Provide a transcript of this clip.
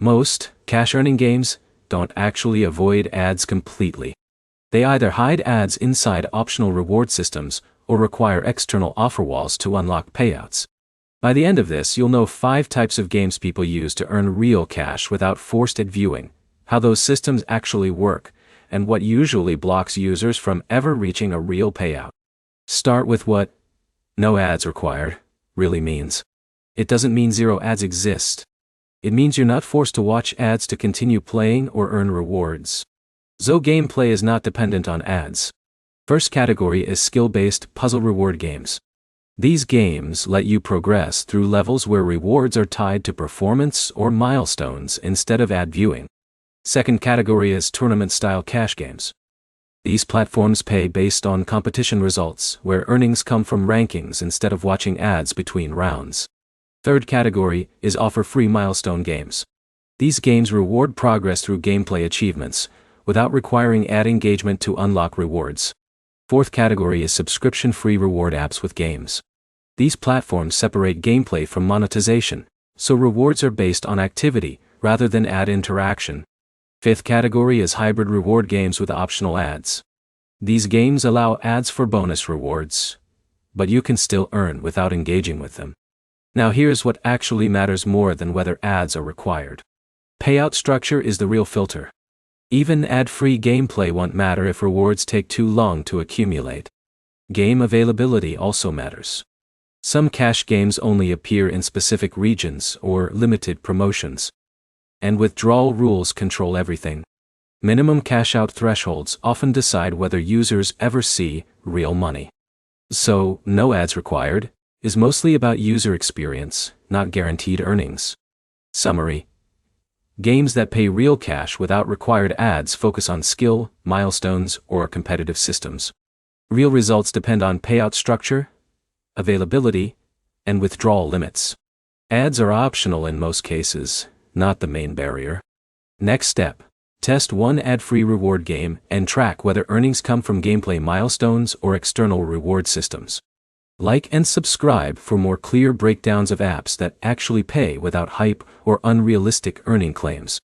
Most cash earning games don't actually avoid ads completely. They either hide ads inside optional reward systems or require external offer walls to unlock payouts. By the end of this, you'll know 5 types of games people use to earn real cash without forced ad viewing, how those systems actually work, and what usually blocks users from ever reaching a real payout. Start with what no ads required really means. It doesn't mean zero ads exist. It means you're not forced to watch ads to continue playing or earn rewards. So gameplay is not dependent on ads. First category is skill-based puzzle reward games. These games let you progress through levels where rewards are tied to performance or milestones instead of ad viewing. Second category is tournament-style cash games. These platforms pay based on competition results, where earnings come from rankings instead of watching ads between rounds. Third category is offer-free milestone games. These games reward progress through gameplay achievements, without requiring ad engagement to unlock rewards. Fourth category is subscription-free reward apps with games. These platforms separate gameplay from monetization, so rewards are based on activity rather than ad interaction. Fifth category is hybrid reward games with optional ads. These games allow ads for bonus rewards, but you can still earn without engaging with them. Now here's what actually matters more than whether ads are required. Payout structure is the real filter. Even ad-free gameplay won't matter if rewards take too long to accumulate. Game availability also matters. Some cash games only appear in specific regions or limited promotions. And withdrawal rules control everything. Minimum cash-out thresholds often decide whether users ever see real money. So, no ads required is mostly about user experience, not guaranteed earnings. Summary: games that pay real cash without required ads focus on skill, milestones, or competitive systems. Real results depend on payout structure, availability, and withdrawal limits. Ads are optional in most cases, not the main barrier. Next step: test one ad-free reward game and track whether earnings come from gameplay milestones or external reward systems. Like and subscribe for more clear breakdowns of apps that actually pay without hype or unrealistic earning claims.